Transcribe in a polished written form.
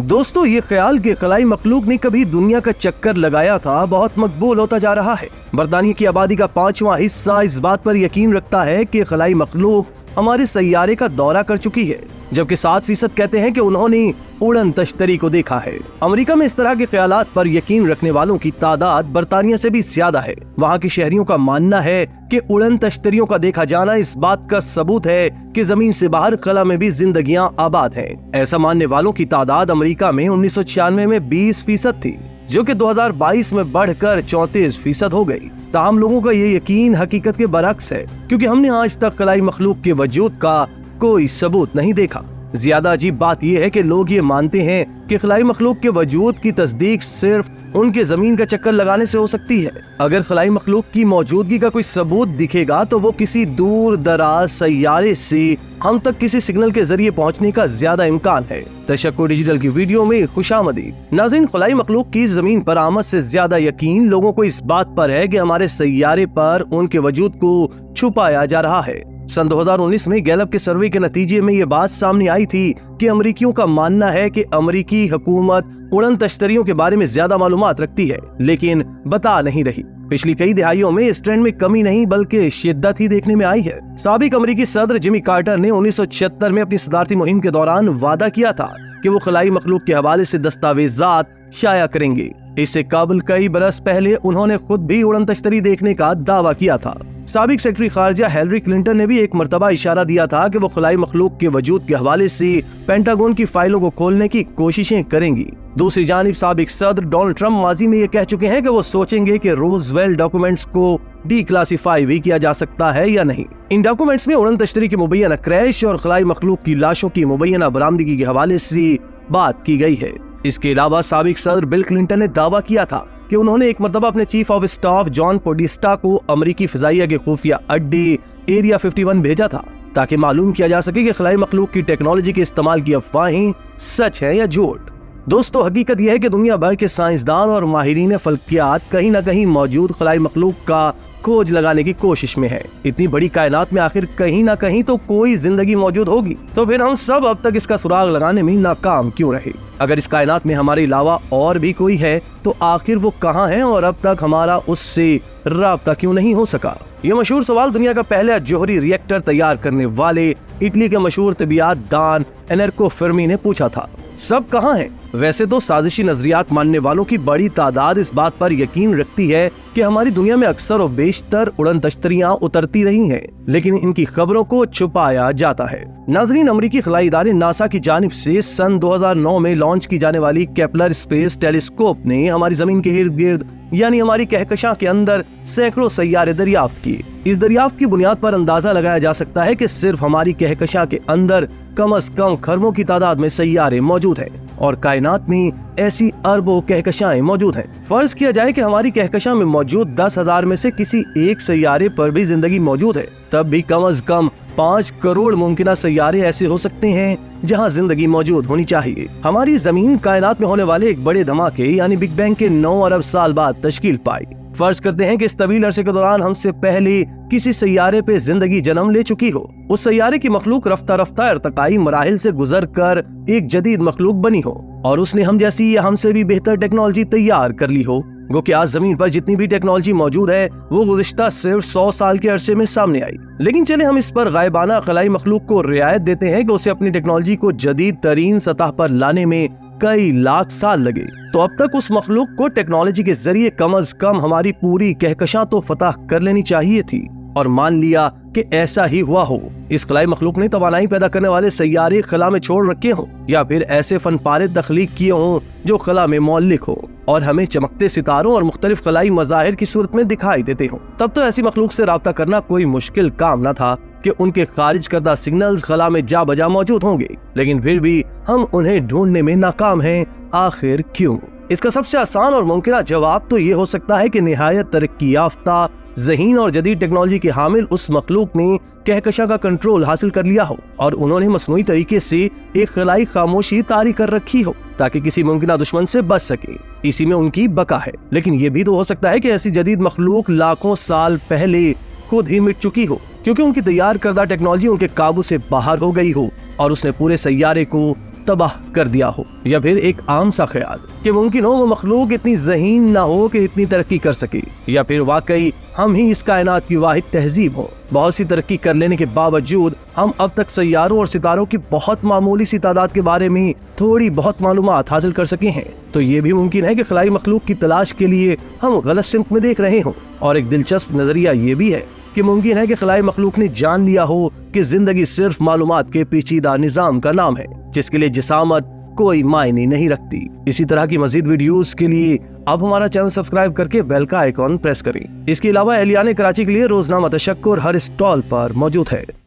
दोस्तों, ये ख्याल कि खलाई मखलूक ने कभी दुनिया का चक्कर लगाया था बहुत मकबूल होता जा रहा है। बरतानिया की आबादी का 5वां हिस्सा इस बात पर यकीन रखता है कि खलाई मखलूक हमारे सैयारे का दौरा कर चुकी है, जबकि 7% कहते हैं कि उन्होंने उड़न तश्तरी को देखा है। अमेरिका में इस तरह के ख्यालात पर यकीन रखने वालों की तादाद बरतानिया से भी ज्यादा है। वहाँ के शहरियों का मानना है कि उड़न तश्तरियों का देखा जाना इस बात का सबूत है कि जमीन से बाहर खला में भी जिंदगियां आबाद हैं। ऐसा मानने वालों की तादाद अमेरिका में 1996 में 20% थी, जो कि 2022 में बढ़कर 34% हो गई। ताहम लोगों का ये यकीन हकीकत के बरक्स है, क्योंकि हमने आज तक खलाई मखलूक के वजूद का कोई सबूत नहीं देखा। ज्यादा अजीब बात यह है कि लोग ये मानते हैं कि खलाई मखलूक के वजूद की तस्दीक सिर्फ उनके जमीन का चक्कर लगाने से हो सकती है। अगर खलाई मखलूक की मौजूदगी का कोई सबूत दिखेगा तो वो किसी दूर दराज सैयारे से हम तक किसी सिग्नल के जरिए पहुंचने का ज्यादा इम्कान है। तशक्कुर डिजिटल की वीडियो में खुशामदीद। नाज़रीन, खलाई मखलूक की जमीन पर आमद से ज्यादा यकीन लोगों को इस बात पर है कि हमारे सैयारे पर उनके वजूद को छुपाया जा रहा है। सन 2019 में गैलप के सर्वे के नतीजे में ये बात सामने आई थी कि अमरीकियों का मानना है कि अमरीकी हुकूमत उड़न तश्तरियों के बारे में ज्यादा मालूमात रखती है, लेकिन बता नहीं रही। पिछली कई दिहाइयों में इस ट्रेंड में कमी नहीं बल्कि शिद्दत ही देखने में आई है। साबिक अमरीकी सदर जिमी कार्टर ने 1976 में अपनी सदारती मुहिम के दौरान वादा किया था कि वो खलाई मखलूक के हवाले से दस्तावेजात शाया करेंगे। इससे कबल कई बरस पहले उन्होंने खुद भी उड़न तश्तरी देखने का दावा किया था। साबिक सेक्रेटरी खारजा हिलरी क्लिंटन ने भी एक मर्तबा इशारा दिया था कि वो खलाई मखलूक के वजूद के हवाले से पेंटागन की फाइलों को खोलने की कोशिशें करेंगी। दूसरी जानिब साबिक सदर डोनाल्ड ट्रंप माजी में ये कह चुके हैं कि वो सोचेंगे कि रोजवेल्ट डॉक्यूमेंट्स को डीक्लासिफाई भी किया जा सकता है या नहीं। इन डॉक्यूमेंट्स में उड़न तश्तरी की मुबैना क्रैश और खलाई मखलूक की लाशों की मुबैना बरामदगी के हवाले से बात की गई है। इसके अलावा साबिक सदर बिल क्लिंटन ने दावा किया था कि उन्होंने एक मर्तबा अपने चीफ ऑफ स्टाफ जॉन पोडिस्टा को अमरीकी फिजाइया के खुफिया अड्डे एरिया 51 भेजा था, ताकि मालूम किया जा सके कि खलाई मखलूक की टेक्नोलॉजी के इस्तेमाल की अफवाहें सच है या झूठ। दोस्तों, हकीकत यह है कि दुनिया भर के साइंसदान और माहिरीन फल्कियात कहीं न कहीं मौजूद खलाई मखलूक का खोज लगाने की कोशिश में है। इतनी बड़ी कायनात में आखिर कहीं ना कहीं तो कोई जिंदगी मौजूद होगी, तो फिर हम सब अब तक इसका सुराग लगाने में नाकाम क्यों रहे? अगर इस कायनात में हमारे अलावा और भी कोई है तो आखिर वो कहाँ है और अब तक हमारा उससे राब्ता क्यों नहीं हो सका? ये मशहूर सवाल दुनिया का पहला जोहरी रिएक्टर तैयार करने वाले इटली के मशहूर तिबियात दान एनरिको फेर्मी ने पूछा था। सब कहाँ हैं? वैसे तो साजिशी नजरियात मानने वालों की बड़ी तादाद इस बात पर यकीन रखती है कि हमारी दुनिया में अक्सर और बेशतर उड़न तश्तरियां उतरती रही हैं, लेकिन इनकी खबरों को छुपाया जाता है। नाज़रीन, अमरीकी खलाई इदारे नासा की जानिब से सन 2009 में लॉन्च की जाने वाली केपलर स्पेस टेलीस्कोप ने हमारी जमीन के इर्द गिर्द यानी हमारी कहकशां के अंदर सैकड़ों सैयारे दरियाफ्त किए। इस दरियाफ्त की बुनियाद पर अंदाजा लगाया जा सकता है कि सिर्फ हमारी कहकशां के अंदर कम से कम खरबों की तादाद में सैयारे मौजूद हैं और कायनात में ऐसी अरबों कहकशाएं मौजूद हैं। फर्ज किया जाए कि हमारी कहकशां में मौजूद 10,000 में से किसी एक सैयारे पर भी जिंदगी मौजूद है, तब भी कम से कम 5 करोड़ मुमकिन सैयारे ऐसे हो सकते हैं जहां जिंदगी मौजूद होनी चाहिए। हमारी जमीन कायनात में होने वाले एक बड़े धमाके यानी बिग बैंग के 9 अरब साल बाद तश्कील पाई। फर्ज करते हैं कि इस तवील अरसे के दौरान हमसे पहले किसी सैयारे पे जिंदगी जन्म ले चुकी हो। उस सैयारे की मखलूक रफ्ता रफ्ता इर्तकाई मराहिल से गुजर कर एक जदीद मखलूक बनी हो और उसने हम जैसी या हमसे भी बेहतर टेक्नोलॉजी तैयार कर ली हो। गो कि आज जमीन पर जितनी भी टेक्नोलॉजी मौजूद है वो गुज़िश्ता सिर्फ 100 साल के अरसे में सामने आई। लेकिन चले हम इस पर गायबाना खलाई मखलूक को रियायत देते हैं कि उसे अपनी टेक्नोलॉजी को जदीद तरीन सतह पर लाने में कई लाख साल लगे, तो अब तक उस मखलूक को टेक्नोलॉजी के जरिए कम से कम हमारी पूरी कहकशां तो फतह कर लेनी चाहिए थी। और मान लिया कि ऐसा ही हुआ हो, इस खलाई मखलूक ने तवानाई पैदा करने वाले सैयारे खला में छोड़ रखे हों या फिर ऐसे फनपारे तख्लीक किए हों जो खला में मौलिक हो और हमें चमकते सितारों और मुख्तलिफ खलाई मज़ाहिर की सूरत में दिखाई देते हों, तब तो ऐसी मखलूक से राब्ता करना कोई मुश्किल काम न था कि उनके खारिज करदा सिग्नल्स खला में जा बजा मौजूद होंगे। लेकिन फिर भी हम उन्हें ढूंढने में नाकाम हैं। आखिर क्यों? इसका सबसे आसान और मुमकिन जवाब तो ये हो सकता है कि निहायत तरक्की याफ्ता ज़हीन और जदीद टेक्नोलॉजी के हामिल उस मखलूक ने कहकशां का कंट्रोल हासिल कर लिया हो और उन्होंने मसनूई तरीके से एक खलाई खामोशी तारी कर रखी हो ताकि किसी मुमकिन दुश्मन से बच सके। इसी में उनकी बका है। लेकिन ये भी तो हो सकता है कि ऐसी जदीद मखलूक लाखों साल पहले खुद ही मिट चुकी हो, क्योंकि उनकी तैयार करदा टेक्नोलॉजी उनके काबू से बाहर हो गई हो और उसने पूरे सैयारे को तबाह कर दिया हो। या फिर एक आम सा ख्याल कि मुमकिन हो वो मखलूक इतनी ज़हीन ना हो कि इतनी तरक्की कर सके, या फिर वाकई हम ही इस कायनात की वाहिद तहजीब हो। बहुत सी तरक्की कर लेने के बावजूद हम अब तक सैयारों और सितारों की बहुत मामूली सी तादाद के बारे में थोड़ी बहुत मालूमात हासिल कर सके हैं। तो ये भी मुमकिन है कि खलाई मखलूक की तलाश के लिए हम गलत सिमत में देख रहे हों। और एक दिलचस्प नजरिया ये भी है कि मुमकिन है कि खलाई मखलूक ने जान लिया हो कि जिंदगी सिर्फ मालूमात के पेचीदा निजाम का नाम है, जिसके लिए जिसामत कोई मायने नहीं रखती। इसी तरह की मजीद वीडियोस के लिए आप हमारा चैनल सब्सक्राइब करके बेल का आइकॉन प्रेस करें। इसके अलावा एहलियाने कराची के लिए रोजनामा तशक्कुर हर स्टॉल पर मौजूद है।